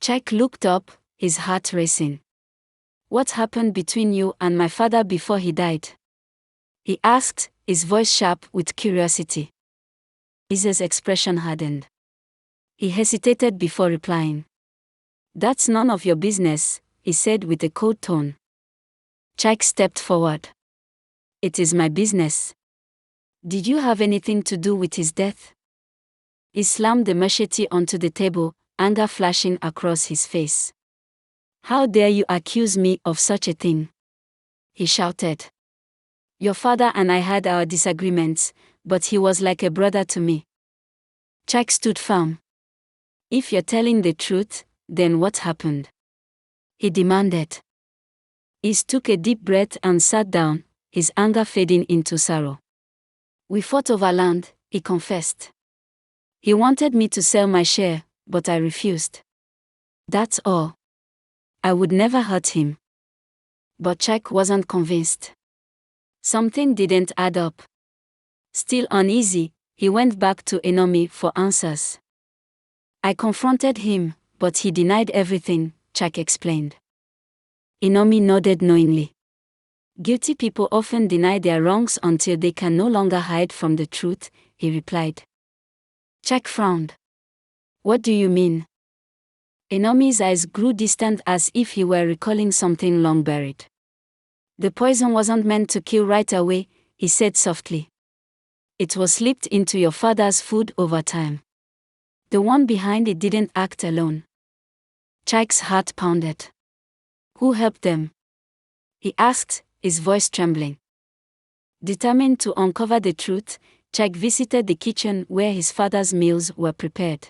Chike looked up, his heart racing. "What happened between you and my father before he died?" he asked, his voice sharp with curiosity. Isa's expression hardened. He hesitated before replying. "That's none of your business," he said with a cold tone. Chike stepped forward. "It is my business. Did you have anything to do with his death?" He slammed the machete onto the table, anger flashing across his face. "How dare you accuse me of such a thing?" he shouted. "Your father and I had our disagreements, but he was like a brother to me." Chike stood firm. "If you're telling the truth, then what happened?" he demanded. He took a deep breath and sat down, his anger fading into sorrow. "We fought over land," he confessed. "He wanted me to sell my share, but I refused. That's all. I would never hurt him." But Chike wasn't convinced. Something didn't add up. Still uneasy, he went back to Nnamdi for answers. "I confronted him, but he denied everything," Chike explained. Nnamdi nodded knowingly. "Guilty people often deny their wrongs until they can no longer hide from the truth," he replied. Chike frowned. "What do you mean?" Nnamdi's eyes grew distant as if he were recalling something long buried. "The poison wasn't meant to kill right away," he said softly. "It was slipped into your father's food over time. The one behind it didn't act alone." Chike's heart pounded. "Who helped them?" he asked, his voice trembling. Determined to uncover the truth, Chike visited the kitchen where his father's meals were prepared.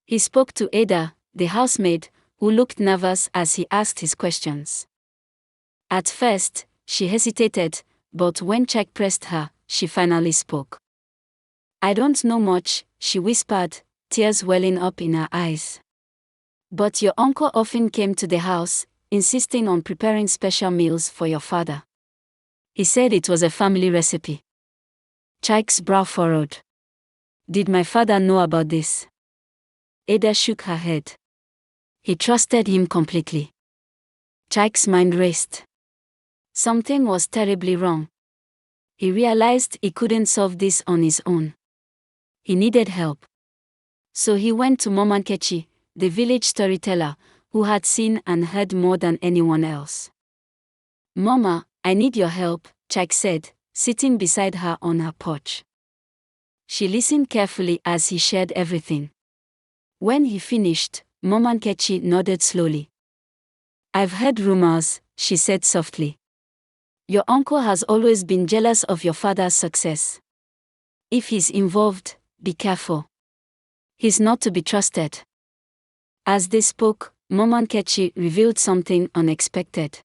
He spoke to Ada, the housemaid, who looked nervous as he asked his questions. At first, she hesitated, but when Chike pressed her, she finally spoke. "I don't know much," she whispered, tears welling up in her eyes. "But your uncle often came to the house, insisting on preparing special meals for your father. He said it was a family recipe." Chike's brow furrowed. "Did my father know about this?" Ada shook her head. "He trusted him completely." Chike's mind raced. Something was terribly wrong. He realized he couldn't solve this on his own. He needed help. So he went to Umuokoro, the village storyteller, who had seen and heard more than anyone else. "Mama, I need your help," Chike said, sitting beside her on her porch. She listened carefully as he shared everything. When he finished, Umuokoro nodded slowly. "I've heard rumors," she said softly. "Your uncle has always been jealous of your father's success. If he's involved, be careful. He's not to be trusted." As they spoke, Umuokoro revealed something unexpected.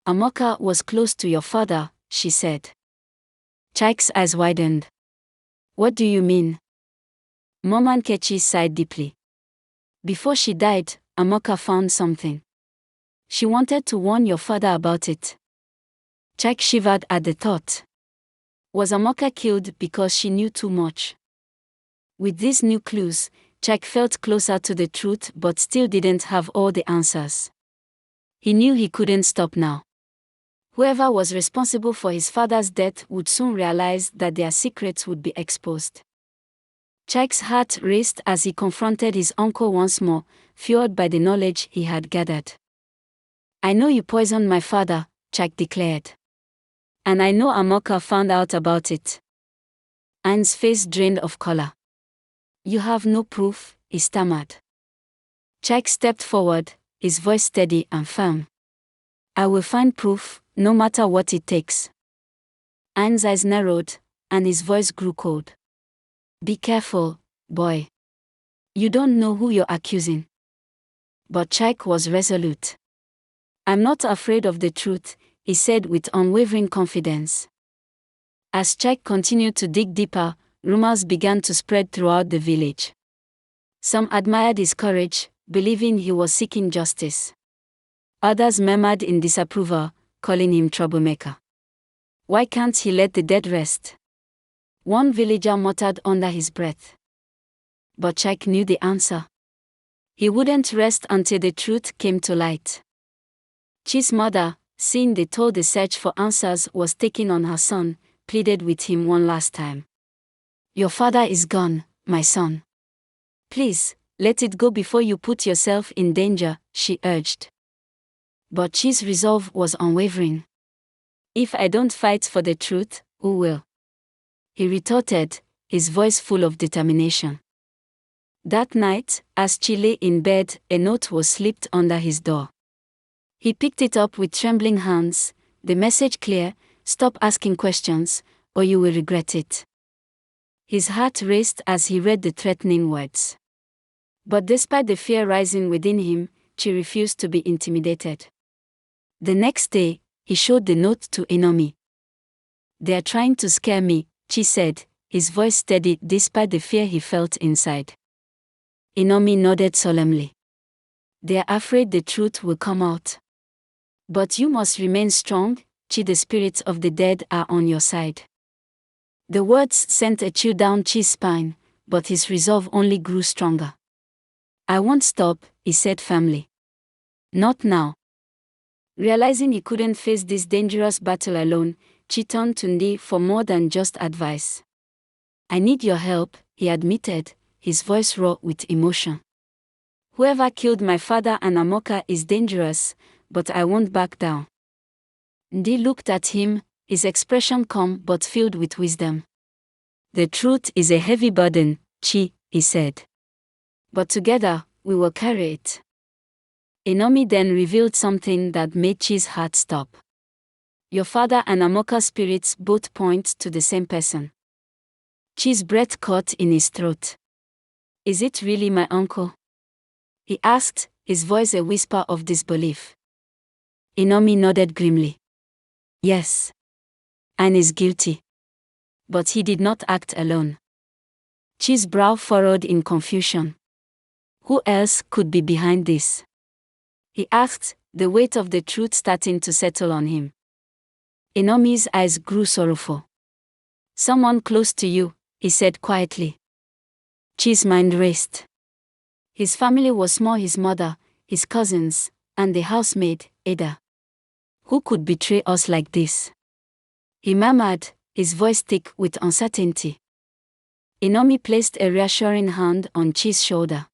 "Umuokoro was close to your father," she said. Chike's eyes widened. "What do you mean?" Umuokoro sighed deeply. "Before she died, Umuokoro found something. She wanted to warn your father about it." Chike shivered at the thought. Was Umuokoro killed because she knew too much? With these new clues, Chike felt closer to the truth but still didn't have all the answers. He knew he couldn't stop now. Whoever was responsible for his father's death would soon realize that their secrets would be exposed. Chike's heart raced as he confronted his uncle once more, fueled by the knowledge he had gathered. "I know you poisoned my father," Chike declared. "And I know Umuokoro found out about it." Anne's face drained of color. "You have no proof," he stammered. Chike stepped forward, his voice steady and firm. "I will find proof, no matter what it takes." Anne's eyes narrowed, and his voice grew cold. "Be careful, boy. You don't know who you're accusing." But Chike was resolute. "I'm not afraid of the truth," he said with unwavering confidence. As Chike continued to dig deeper, rumors began to spread throughout the village. Some admired his courage, believing he was seeking justice. Others murmured in disapproval, calling him troublemaker. "Why can't he let the dead rest?" one villager muttered under his breath. But Chike knew the answer. He wouldn't rest until the truth came to light. Chike's mother, seeing the toll the search for answers was taking on her son, pleaded with him one last time. "Your father is gone, my son. Please, let it go before you put yourself in danger," she urged. But Chike's resolve was unwavering. "If I don't fight for the truth, who will?" he retorted, his voice full of determination. That night, as Chike lay in bed, a note was slipped under his door. He picked it up with trembling hands, the message clear: "Stop asking questions, or you will regret it." His heart raced as he read the threatening words. But despite the fear rising within him, Chike refused to be intimidated. The next day, he showed the note to Nnamdi. "They are trying to scare me," Chike said, his voice steady despite the fear he felt inside. Nnamdi nodded solemnly. "They are afraid the truth will come out. But you must remain strong, Chike. The spirits of the dead are on your side." The words sent a chill down Chike's spine, but his resolve only grew stronger. "I won't stop," he said firmly. "Not now." Realizing he couldn't face this dangerous battle alone, Chike turned to Nnamdi for more than just advice. "I need your help," he admitted, his voice raw with emotion. "Whoever killed my father and Umuokoro is dangerous, but I won't back down." Nnamdi looked at him, his expression calm but filled with wisdom. "The truth is a heavy burden, Chike," he said. "But together, we will carry it." Nnamdi then revealed something that made Chike's heart stop. "Your father and Umuokoro's spirits both point to the same person." Chike's breath caught in his throat. "Is it really my uncle?" he asked, his voice a whisper of disbelief. Nnamdi nodded grimly. "Yes. And is guilty." But he did not act alone. Chike's brow furrowed in confusion. "Who else could be behind this?" he asked, the weight of the truth starting to settle on him. Nnamdi's eyes grew sorrowful. "Someone close to you," he said quietly. Chike's mind raced. His family was small: his mother, his cousins, and the housemaid, Ada. "Who could betray us like this?" he murmured, his voice thick with uncertainty. Nnamdi placed a reassuring hand on Chike's shoulder.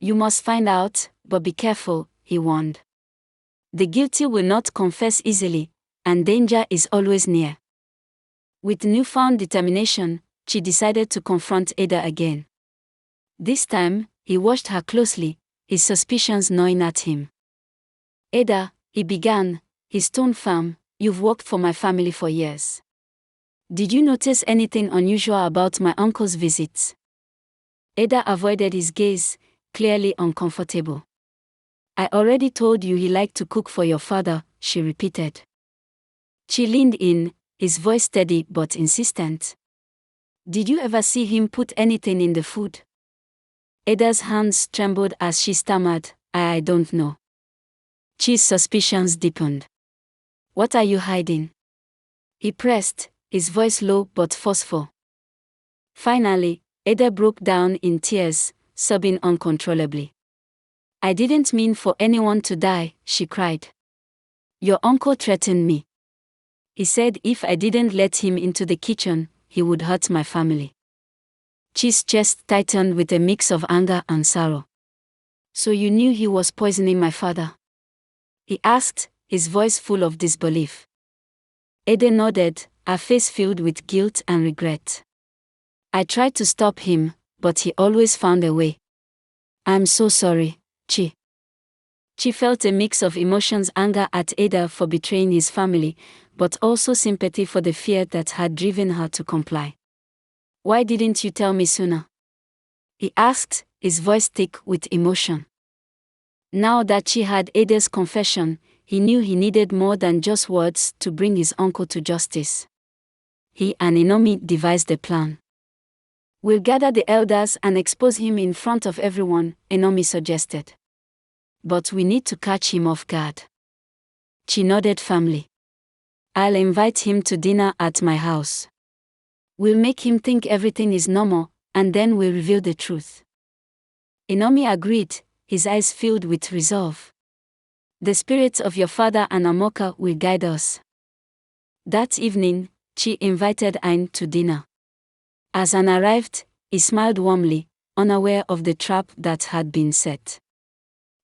"You must find out, but be careful," he warned. "The guilty will not confess easily, and danger is always near." With newfound determination, Chike decided to confront Ada again. This time, he watched her closely, his suspicions gnawing at him. "Ada," he began, his tone firm, "you've worked for my family for years. Did you notice anything unusual about my uncle's visits?" Ada avoided his gaze, clearly uncomfortable. "I already told you he liked to cook for your father," she repeated. Chike leaned in, his voice steady but insistent. "Did you ever see him put anything in the food?" Ada's hands trembled as she stammered, I don't know." Chike's suspicions deepened. "What are you hiding?" he pressed, his voice low but forceful. Finally, Ada broke down in tears, sobbing uncontrollably. "I didn't mean for anyone to die," she cried. "Your uncle threatened me. He said if I didn't let him into the kitchen, he would hurt my family." Chike's chest tightened with a mix of anger and sorrow. "So you knew he was poisoning my father?" he asked, his voice full of disbelief. Ada nodded, her face filled with guilt and regret. "I tried to stop him, but he always found a way. I'm so sorry, Chike." Chike felt a mix of emotions: anger at Ada for betraying his family, but also sympathy for the fear that had driven her to comply. "Why didn't you tell me sooner?" he asked, his voice thick with emotion. Now that she had Ada's confession, he knew he needed more than just words to bring his uncle to justice. He and Nnamdi devised a plan. "We'll gather the elders and expose him in front of everyone," Nnamdi suggested. "But we need to catch him off guard." Chike nodded firmly. "I'll invite him to dinner at my house. We'll make him think everything is normal, and then we'll reveal the truth." Nnamdi agreed, his eyes filled with resolve. The spirits of your father and Umuokoro will guide us. That evening, Chike invited Nnamdi to dinner. As Nnamdi arrived, he smiled warmly, unaware of the trap that had been set.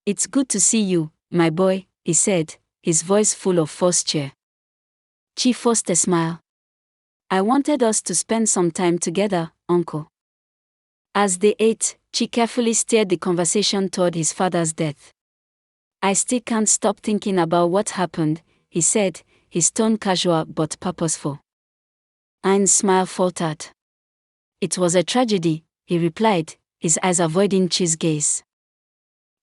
"It's good to see you, my boy," he said, his voice full of forced cheer. Chike forced a smile. "I wanted us to spend some time together, uncle." As they ate, Chike carefully steered the conversation toward his father's death. "I still can't stop thinking about what happened," he said, his tone casual but purposeful. Nnamdi's smile faltered. "It was a tragedy," he replied, his eyes avoiding Chike's gaze.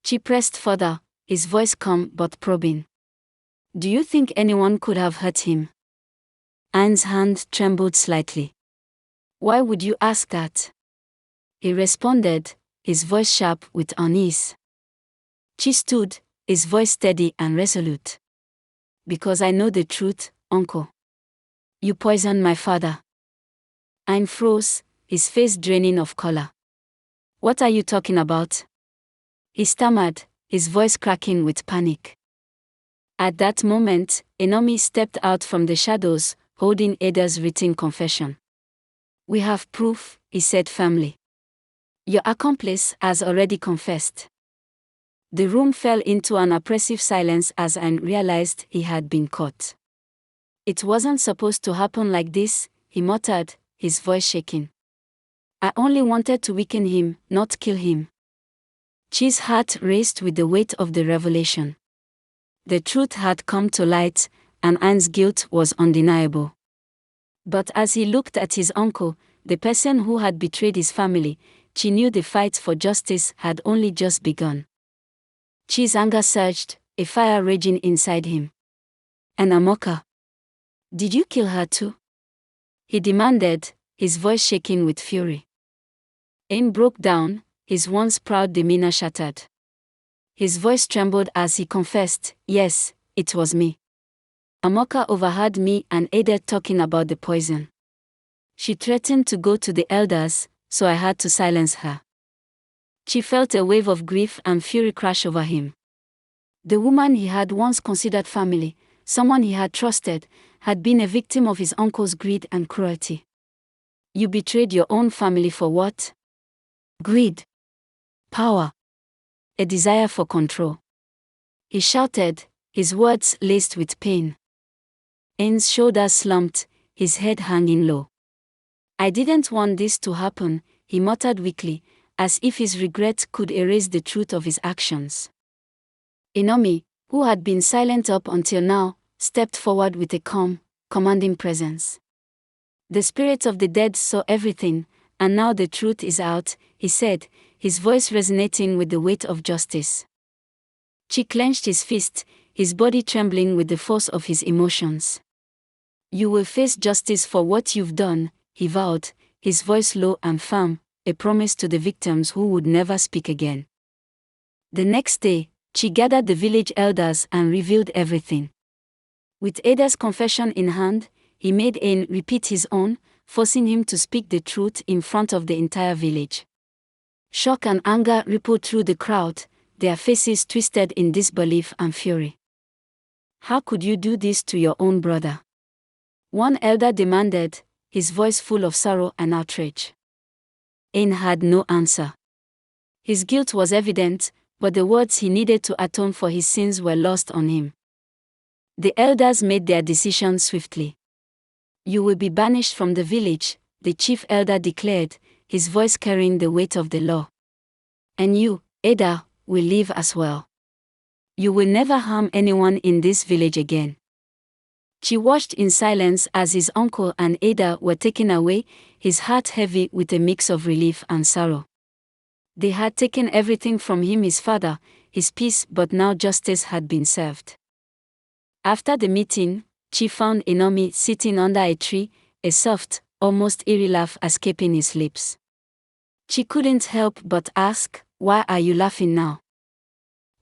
Chike pressed further, his voice calm but probing. "Do you think anyone could have hurt him?" Nnamdi's hand trembled slightly. "Why would you ask that?" he responded, his voice sharp with unease. Chike stood, his voice steady and resolute. "Because I know the truth, uncle. You poisoned my father." Nnamdi froze, his face draining of color. "What are you talking about?" he stammered, his voice cracking with panic. At that moment, Nnamdi stepped out from the shadows, holding Ada's written confession. "We have proof," he said firmly. "Your accomplice has already confessed." The room fell into an oppressive silence as Nnamdi realized he had been caught. "It wasn't supposed to happen like this," he muttered, his voice shaking. "I only wanted to weaken him, not kill him." Chike's heart raced with the weight of the revelation. The truth had come to light, and Nnamdi's guilt was undeniable. But as he looked at his uncle, the person who had betrayed his family, Chike knew the fight for justice had only just begun. Chike's anger surged, a fire raging inside him. "And Umuokoro? Did you kill her too?" he demanded, his voice shaking with fury. Nnamdi broke down, his once proud demeanor shattered. His voice trembled as he confessed, "Yes, it was me. Umuokoro overheard me and Ada talking about the poison. She threatened to go to the elders, so I had to silence her." Chike felt a wave of grief and fury crash over him. The woman he had once considered family, someone he had trusted, had been a victim of his uncle's greed and cruelty. "You betrayed your own family for what?" "Greed. Power. A desire for control," he shouted, his words laced with pain. Nnamdi's shoulders slumped, his head hanging low. "I didn't want this to happen," he muttered weakly, as if his regret could erase the truth of his actions. Nnamdi, who had been silent up until now, stepped forward with a calm, commanding presence. "The spirits of the dead saw everything, and now the truth is out," he said, his voice resonating with the weight of justice. Chike clenched his fist, his body trembling with the force of his emotions. "You will face justice for what you've done," he vowed, his voice low and firm, a promise to the victims who would never speak again. The next day, Chike gathered the village elders and revealed everything. With Ada's confession in hand, he made Nnamdi repeat his own, forcing him to speak the truth in front of the entire village. Shock and anger rippled through the crowd, their faces twisted in disbelief and fury. "How could you do this to your own brother?" one elder demanded, his voice full of sorrow and outrage. Nnamdi had no answer. His guilt was evident, but the words he needed to atone for his sins were lost on him. The elders made their decision swiftly. "You will be banished from the village," the chief elder declared, his voice carrying the weight of the law. "And you, Ada, will leave as well. You will never harm anyone in this village again." Chike watched in silence as his uncle and Ada were taken away, his heart heavy with a mix of relief and sorrow. They had taken everything from him, his father, his peace, but now justice had been served. After the meeting, Chike found Nnamdi sitting under a tree, a soft, almost eerie laugh escaping his lips. Chike couldn't help but ask, "Why are you laughing now?"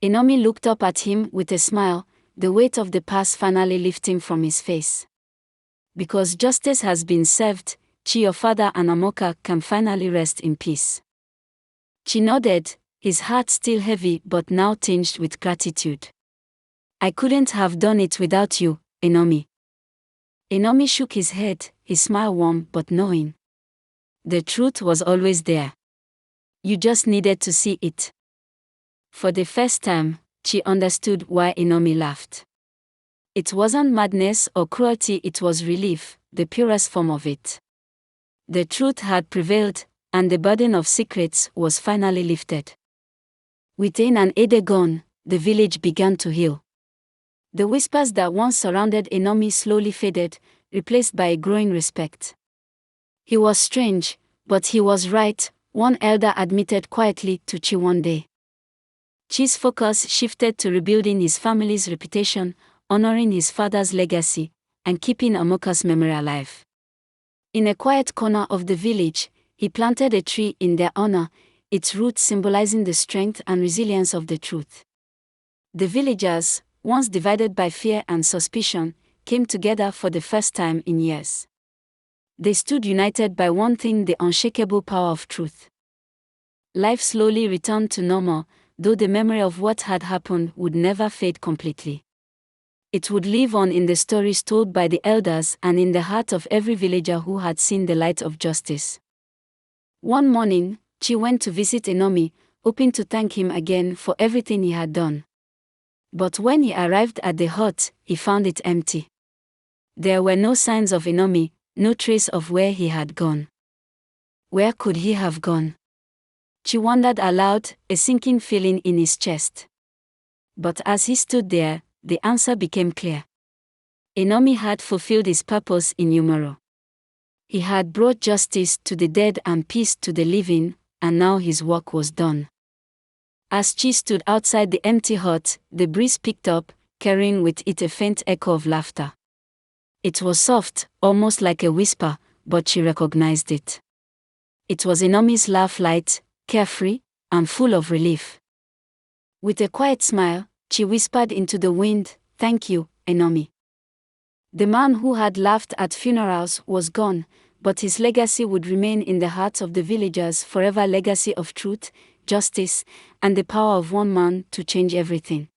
Nnamdi looked up at him with a smile, the weight of the past finally lifting from his face. "Because justice has been served, Chike, your father and Umuokoro can finally rest in peace." Chike nodded, his heart still heavy but now tinged with gratitude. "I couldn't have done it without you, Nnamdi." Nnamdi shook his head, his smile warm but knowing. "The truth was always there. You just needed to see it." For the first time, she understood why Nnamdi laughed. It wasn't madness or cruelty, it was relief, the purest form of it. The truth had prevailed, and the burden of secrets was finally lifted. Within an Ede gone, the village began to heal. The whispers that once surrounded Nnamdi slowly faded, replaced by a growing respect. "He was strange, but he was right," one elder admitted quietly to Chi one day. Chi's focus shifted to rebuilding his family's reputation, honoring his father's legacy, and keeping Umuokoro's memory alive. In a quiet corner of the village, he planted a tree in their honor, its roots symbolizing the strength and resilience of the truth. The villagers, once divided by fear and suspicion, came together for the first time in years. They stood united by one thing: the unshakable power of truth. Life slowly returned to normal, though the memory of what had happened would never fade completely. It would live on in the stories told by the elders and in the heart of every villager who had seen the light of justice. One morning, Chi went to visit Nnamdi, hoping to thank him again for everything he had done. But when he arrived at the hut, he found it empty. There were no signs of Nnamdi, no trace of where he had gone. Where could he have gone? Chi wondered aloud, a sinking feeling in his chest. But as he stood there, the answer became clear. Nnamdi had fulfilled his purpose in Umuokoro. He had brought justice to the dead and peace to the living, and now his work was done. As Chi stood outside the empty hut, the breeze picked up, carrying with it a faint echo of laughter. It was soft, almost like a whisper, but she recognized it. It was Nnamdi's laugh, light, carefree, and full of relief. With a quiet smile, she whispered into the wind, "Thank you, Nnamdi." The man who had laughed at funerals was gone, but his legacy would remain in the hearts of the villagers forever, legacy of truth, justice, and the power of one man to change everything.